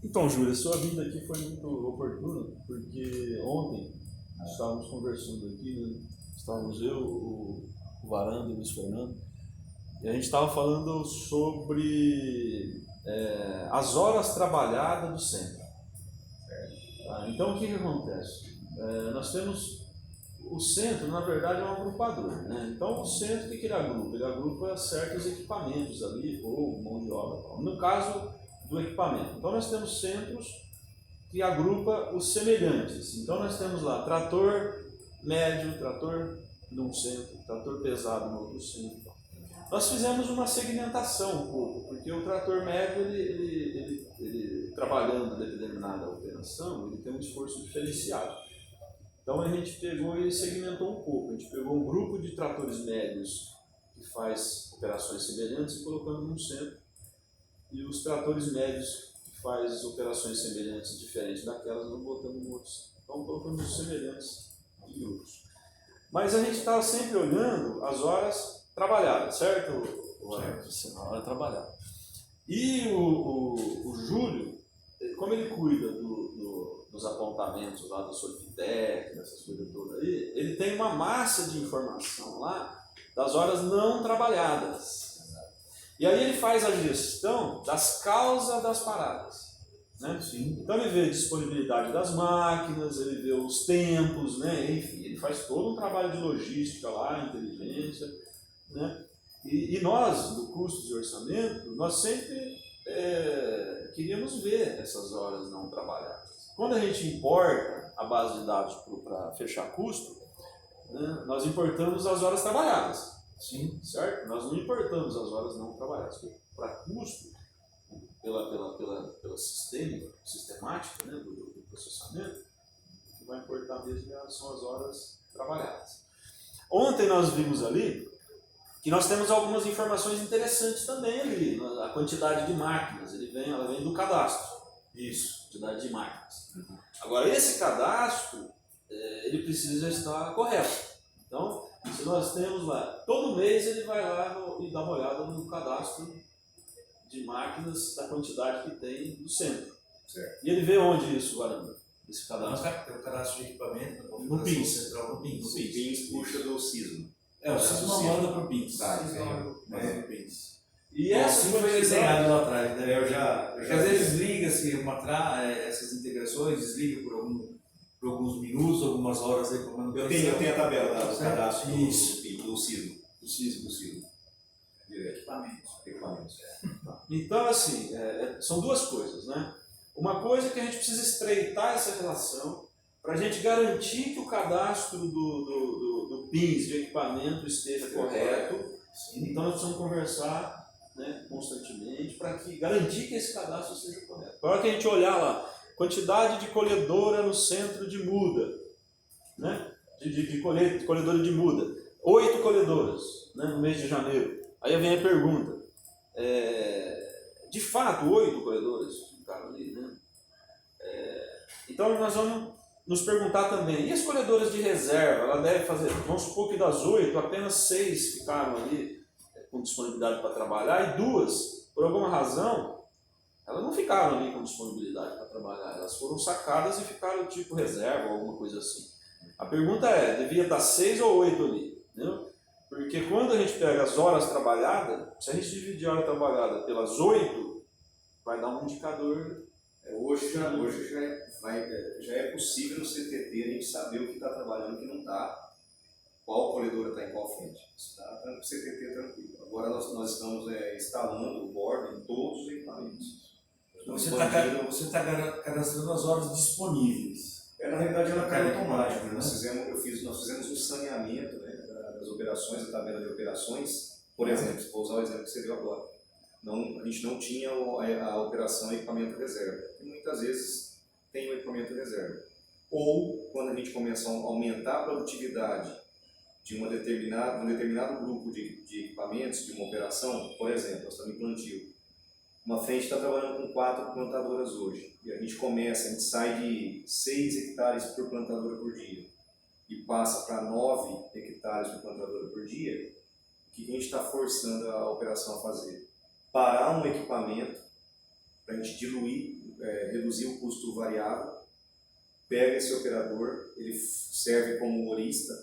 Então, Júlia, sua vinda aqui foi muito oportuna, porque ontem estávamos conversando aqui, né? Estávamos eu, o Varanda e o Luiz Fernando, e a gente estava falando sobre as horas trabalhadas do centro. Tá? Então, o que acontece? Nós temos o centro, na verdade, é um agrupador, né? Então, o centro, o que ele agrupa? Ele agrupa certos equipamentos ali, ou mão de obra. Tal. No caso do equipamento. Então, nós temos centros que agrupa os semelhantes. Então, nós temos lá trator médio, trator num centro, trator pesado no outro centro. Nós fizemos uma segmentação um pouco, porque o trator médio, ele trabalhando determinada operação, ele tem um esforço diferenciado. Então a gente pegou e segmentou um pouco. A gente pegou um grupo de tratores médios que faz operações semelhantes e colocando num centro, e os tratores médios que faz operações semelhantes diferentes daquelas nós botamos no outro centro. Então colocamos os semelhantes de grupos. Mas a gente estava sempre olhando as horas trabalhadas, certo? Certo. A hora trabalhada. E o Júlio, como ele cuida dos apontamentos lá do Solfitec, dessas coisas todas aí, ele tem uma massa de informação lá das horas não trabalhadas. E aí ele faz a gestão das causas das paradas. Né? Então ele vê a disponibilidade das máquinas, ele vê os tempos, né? Enfim, ele faz todo um trabalho de logística lá, inteligência. Né? E nós, do custos e orçamento, nós sempre queríamos ver essas horas não trabalhadas. Quando a gente importa a base de dados para fechar custo, né, nós importamos as horas trabalhadas. Sim. Certo? Nós não importamos as horas não trabalhadas. Para custo, pela sistemática, né, do processamento, o que vai importar mesmo são as horas trabalhadas. Ontem nós vimos ali que nós temos algumas informações interessantes também ali. A quantidade de máquinas, ela vem do cadastro. Isso, quantidade de máquinas. Agora, esse cadastro, ele precisa estar correto. Então, se nós temos lá, todo mês ele vai lá e dá uma olhada no cadastro de máquinas da quantidade que tem do centro. Certo. E ele vê onde isso, Varanda? Esse cadastro? Tem o cadastro de equipamento no PINS. Central no PINS. O PINS puxa do SISMO. O SISMO manda para o PINS. Manda para o PINS. E essa foi desenhado lá atrás, né? Eu já Porque às vezes desliga-se essas integrações, desliga por alguns minutos, algumas horas aí para manutenção. eu tenho a tabela do cadastro do SISMO. Do SISMO. Equipamentos. Então, assim, são duas coisas, né? Uma coisa é que a gente precisa estreitar essa relação para a gente garantir que o cadastro do PINS de equipamento esteja correto. Então, nós precisamos conversar, né, constantemente para garantir que esse cadastro seja correto. Na hora que a gente olhar lá, quantidade de colhedora no centro de muda, né? de colhedora de muda, 8 colhedoras, né, no mês de janeiro. Aí vem a pergunta, de fato 8 colhedoras ficaram ali, né? Então nós vamos nos perguntar também, e as colhedoras de reserva, ela deve fazer, vamos supor que das 8, apenas 6 ficaram ali com disponibilidade para trabalhar, e 2, por alguma razão, elas não ficaram ali com disponibilidade para trabalhar, elas foram sacadas e ficaram tipo reserva ou alguma coisa assim. A pergunta devia estar 6 ou 8 ali, entendeu? Porque quando a gente pega as horas trabalhadas, se a gente dividir a hora trabalhada pelas 8, vai dar um indicador. Hoje já é possível no CTT a gente saber o que está trabalhando e o que não está, qual colhedora está em qual frente. Está o CTT tranquilo. Agora nós estamos instalando o board em todos os equipamentos. Você está cadastrando as horas disponíveis. Na realidade ela cai automático. Nós fizemos um saneamento, né, das operações, da tabela de operações. Por exemplo, vou usar o exemplo que você deu agora. A gente não tinha a operação equipamento reserva. E muitas vezes tem o equipamento reserva. Ou quando a gente começa a aumentar a produtividade de um determinado grupo de equipamentos, de uma operação, por exemplo, nós estamos em plantio. Uma frente está trabalhando com 4 plantadoras hoje. E a gente sai de 6 hectares por plantadora por dia e passa para 9 hectares por plantadora por dia. O que a gente está forçando a operação a fazer? Parar um equipamento para a gente diluir reduzir o custo variável, pega esse operador, ele serve como humorista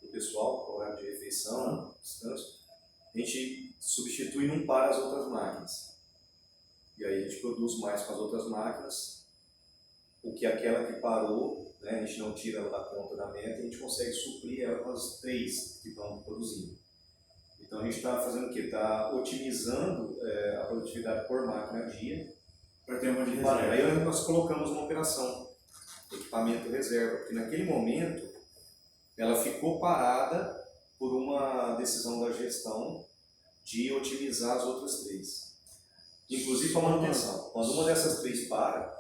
do pessoal, horário de refeição, descanso, a gente substitui e não para as outras máquinas. E aí a gente produz mais com as outras máquinas, o que aquela que parou, né, a gente não tira ela da conta da meta, a gente consegue suprir ela com as 3 que estão produzindo. Então a gente está fazendo o quê? Está otimizando a produtividade por máquina dia. Para ter uma de reserva. Aí nós colocamos uma operação, equipamento reserva, porque naquele momento ela ficou parada por uma decisão da gestão de otimizar as outras 3. Inclusive para manutenção. Quando uma dessas 3 para,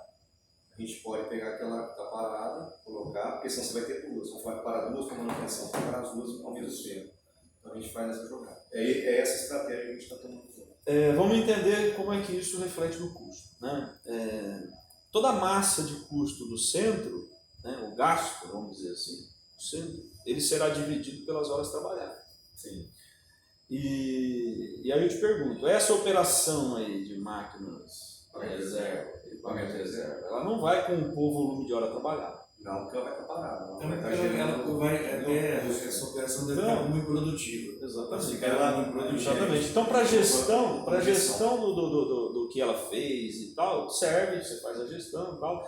a gente pode pegar aquela que está parada, colocar, porque senão você vai ter 2. Você vai parar 2 para manutenção, parar as 2 ao mesmo tempo. Então a gente faz essa jogada. É essa estratégia que a gente está tomando. Vamos entender como é que isso reflete no custo, né? Toda a massa de custo do centro, né, o gasto, vamos dizer assim, do centro, ele será dividido pelas horas trabalhadas. Sim. E aí eu te pergunto, essa operação aí de máquinas para reserva, equipamento reserva, ela não vai compor o volume de hora trabalhada. Não, porque ela vai estar parada. Ela Então, vai estar gerando... essa operação deve ficar muito produtiva. Exatamente. Exatamente. Exatamente. Então, para a gestão do que ela fez e tal, serve, você faz a gestão e tal.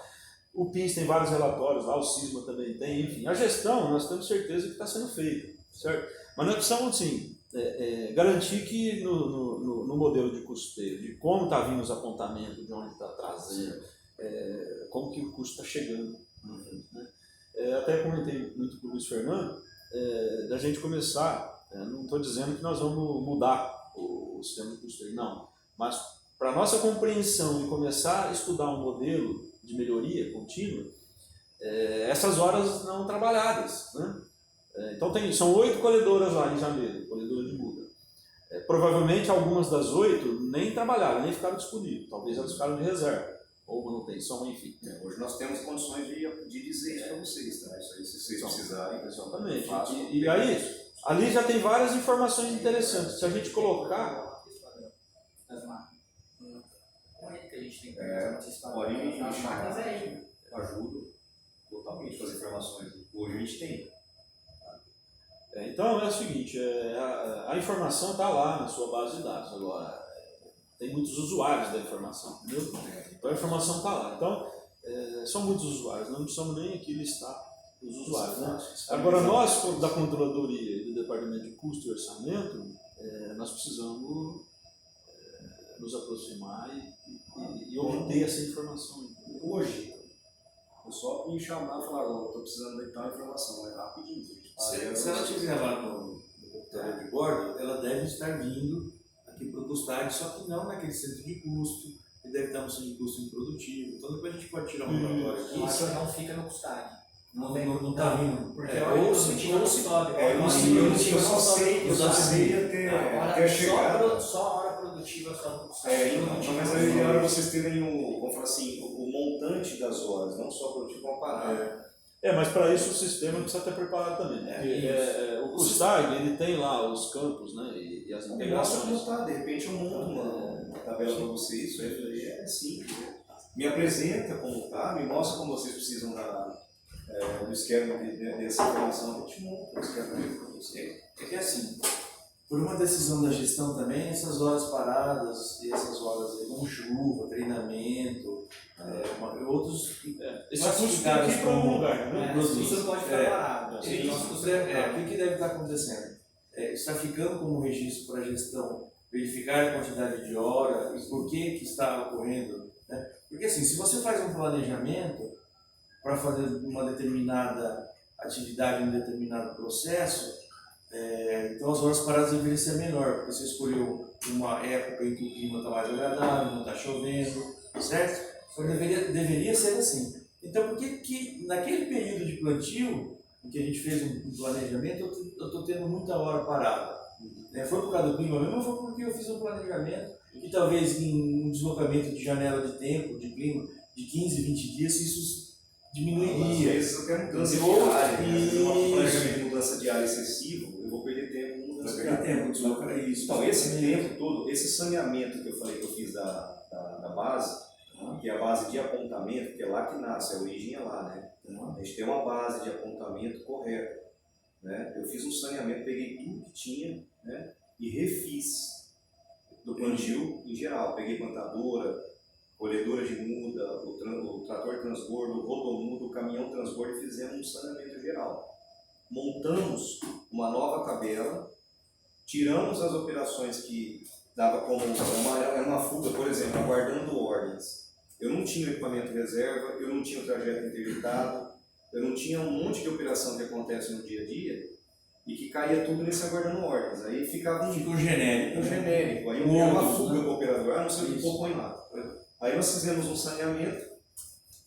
O PINS tem vários relatórios lá, o SISMA também tem, enfim. A gestão, nós temos certeza que está sendo feita, certo? Mas nós precisamos, assim, garantir que no modelo de custeio, de como está vindo os apontamentos, de onde está trazendo, como que o custo está chegando. Né? Até comentei muito com o Luiz Fernando, da gente começar, não estou dizendo que nós vamos mudar o sistema de custeio, não, mas para a nossa compreensão e começar a estudar um modelo de melhoria contínua, essas horas não trabalhadas, né? Então são 8 colhedoras lá em janeiro, colhedora de muda. Provavelmente algumas das 8 nem trabalharam, nem ficaram disponíveis, talvez elas ficaram de reserva. Ou manutenção, enfim. Hoje nós temos condições de dizer isso para vocês, tá? Isso aí, se vocês precisarem. Exatamente. E aí, ali já tem várias informações interessantes. Se a gente colocar... Das máquinas. Como é que a gente tem que Pode as máquinas aí. ajuda totalmente com as informações. Hoje a gente tem. Então é o seguinte, a informação está lá na sua base de dados. Agora, tem muitos usuários da informação, entendeu? Então a informação está lá. Então, são muitos usuários, não precisamos nem aqui listar os usuários. Né? Agora, nós, da controladoria e do departamento de custo e orçamento, nós precisamos nos aproximar e obter essa informação. Hoje, eu só me chamar e falar, estou precisando de tal informação, é rapidinho. Se ela estiver lá no computador de bordo, ela deve estar vindo aqui para o custádio, só que não naquele centro de custo, ele deve estar no centro de custo improdutivo. Então depois a gente pode tirar um relatório aqui. Isso não fica no custádio. Não está vindo. Porque ou se tiver no custódio. Eu só sei até chegar. Só a hora produtiva só no custódio. Mas aí é hora vocês terem vamos falar assim, o montante das horas, não só produtivo, uma parada. Mas para isso o sistema precisa estar preparado também. Porque o custádio, ele tem lá os campos, né, e as integrações. De repente eu monto uma tabela para vocês, isso aí é simples. Né? Me apresenta como está, me mostra como vocês precisam do esquema dessa informação, eu te monto o esquema para vocês. É que assim, por uma decisão da gestão também, essas horas paradas, essas horas aí, como chuva, treinamento, outros Esse custo tem que ir para algum lugar, né? Isso não pode ficar parado. O que deve estar acontecendo? Está ficando como registro para a gestão verificar a quantidade de hora e por que está ocorrendo. Né? Porque assim, se você faz um planejamento para fazer uma determinada atividade em um determinado processo, então as horas paradas deveriam ser menor, porque você escolheu uma época em que o clima está mais agradável, não está chovendo, certo? Então deveria ser assim. Então por que naquele período de plantio, em que a gente fez um planejamento, eu estou tendo muita hora parada? Foi por causa do clima mesmo, ou foi porque eu fiz um planejamento e talvez em um deslocamento de janela de tempo, de clima, de 15, 20 dias, isso diminuiria. Às vezes eu quero mudança de área, um planejamento de mudança de área excessivo, eu vou perder tempo em mudança de área. Isso. Então esse tempo todo, esse saneamento que eu falei que eu fiz da base, que é a base base de apontamento, que é lá que nasce, a origem é lá, né? A gente tem uma base de apontamento correta, né? Eu fiz um saneamento, peguei tudo que tinha, né? E refiz do plantio em geral. Peguei plantadora, colhedora de muda, o trator transbordo, o rodomudo, o caminhão transbordo, e fizemos um saneamento geral. Montamos uma nova tabela, tiramos as operações que dava como uma fuga, por exemplo, aguardando ordens. Eu não tinha o equipamento reserva, eu não tinha o trajeto interditado, eu não tinha um monte de operação que acontece no dia a dia e que caía tudo nesse aguardando ordens. Aí ficava Ficou genérico. um genérico, aí eu uma fuga com o operador, não sei o que põe lá. Aí nós fizemos um saneamento,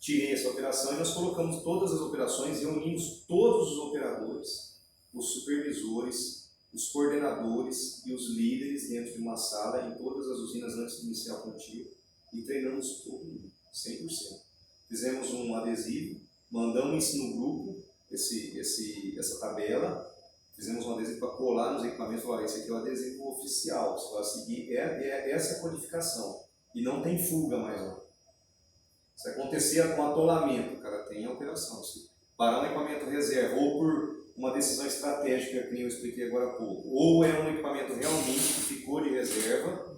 tirei essa operação e nós colocamos todas as operações, reunimos todos os operadores, os supervisores, os coordenadores e os líderes dentro de uma sala em todas as usinas antes de iniciar o plantio e treinamos todo mundo, 100%. Fizemos um adesivo, mandamos isso no grupo, essa tabela, fizemos um adesivo para colar nos equipamentos, olha, esse aqui é o adesivo oficial, você vai seguir, essa é a codificação, e não tem fuga mais lá. Se acontecer com atolamento, o cara tem a operação. Se parar um equipamento reserva, ou por uma decisão estratégica, que nem eu expliquei agora há pouco, ou é um equipamento realmente que ficou de reserva,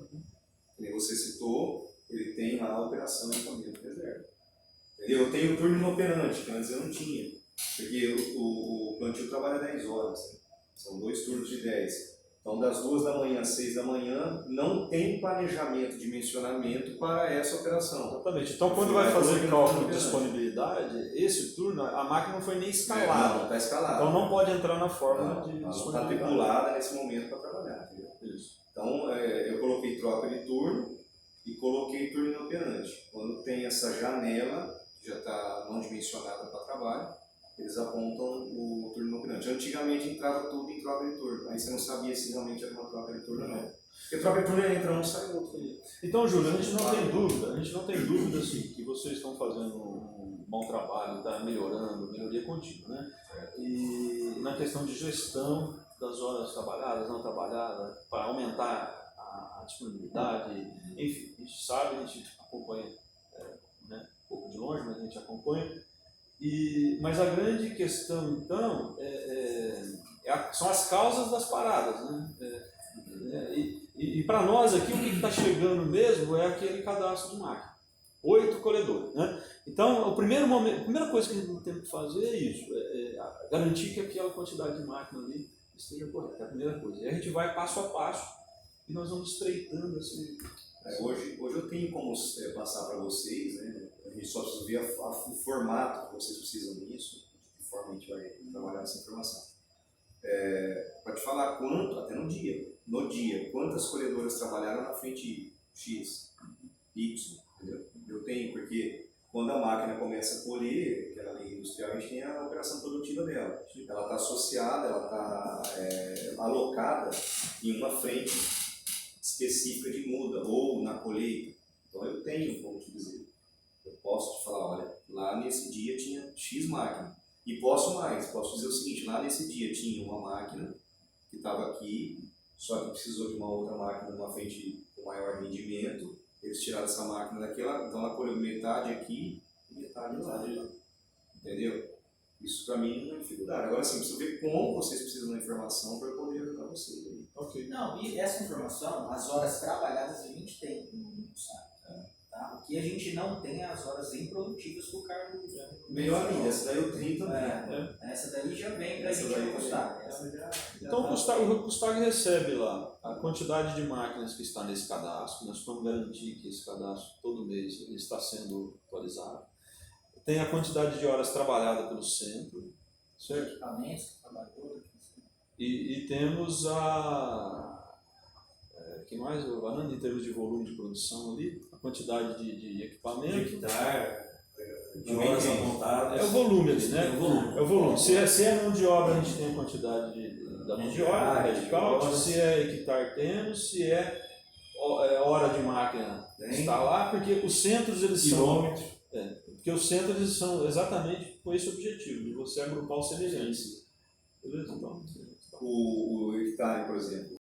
que nem você citou, ele tem lá a operação de equipamento reserva. Entendeu? Eu tenho o turno inoperante, que antes eu não tinha, porque o plantio trabalha 10 horas, né? São 2 turnos de 10. Então, das 2 da manhã às 6 da manhã, não tem planejamento, dimensionamento para essa operação. Exatamente. Então, quando vai fazer cálculo de disponibilidade, esse turno, a máquina não foi nem escalada. Não está escalada. Então, não pode entrar na forma de ela disponibilidade. está tripulada nesse momento para trabalhar. Entendeu? Isso. Então, eu coloquei troca de turno e coloquei turno inoperante. Quando tem essa janela, que já está não dimensionada para trabalho, eles apontam o turno inoperante. Antigamente entrava tudo em troca de turno, aí você não sabia se realmente era uma troca de turno ou não. Porque troca de turno entra um, sai outro. Então, Júlio, a gente não tem dúvida assim, que vocês estão fazendo um bom trabalho, está melhorando, melhoria contínua, né? E na questão de gestão das horas trabalhadas, não trabalhadas, para aumentar a disponibilidade, enfim, a gente sabe, a gente acompanha, né, um pouco de longe, mas a gente acompanha. Mas a grande questão, então, são as causas das paradas, né? E para nós aqui, o que está chegando mesmo é aquele cadastro de máquina. 8 colhedores, né? Então, a primeira coisa que a gente tem que fazer é isso, garantir que aquela quantidade de máquina ali esteja correta, é a primeira coisa. E a gente vai passo a passo e nós vamos estreitando esse... Hoje eu tenho como passar para vocês, né? A gente só precisa ver o formato que vocês precisam disso, de que forma a gente vai trabalhar essa informação. Para te falar quanto, até no dia, quantas colhedoras trabalharam na frente X, Y, entendeu? Eu tenho, porque quando a máquina começa a colher, aquela lei industrial, a gente tem a operação produtiva dela. Ela está associada, ela está alocada em uma frente específica de muda, ou na colheita. Então eu tenho como te dizer. Eu posso te falar, olha, lá nesse dia tinha X máquina. E posso dizer o seguinte, lá nesse dia tinha uma máquina que estava aqui, só que precisou de uma outra máquina numa frente com maior rendimento. Eles tiraram essa máquina daquela, então ela colheu metade aqui e metade lá. Entendeu? Isso para mim não é dificuldade. Agora sim, preciso ver como vocês precisam da informação para eu poder ajudar vocês aí. Ok. Não, e essa informação, as horas trabalhadas a gente tem, sabe? Tá? O que a gente não tem é as horas improdutivas que o Carlos já... Melhor ainda, essa daí eu tenho também. Essa daí já vem para a gente ajustar. Então, o Custag recebe lá a quantidade de máquinas que está nesse cadastro, nós vamos garantir que esse cadastro todo mês ele está sendo atualizado. Tem a quantidade de horas trabalhadas pelo centro, certo? Equipamentos, trabalhadores. E temos que mais, Varanda, em termos de volume de produção ali, a quantidade de equipamento. De horas apontadas. É o volume ali, né? É o volume. Se é mão de obra, a gente tem a quantidade da mão de obra, de cálculo, se é hectare temos, se é hora de máquina está lá, porque os centros eles quilômetros. Porque os centros eles são exatamente com esse objetivo, de você agrupar os semelhantes. Beleza? Então, O hectare, por exemplo,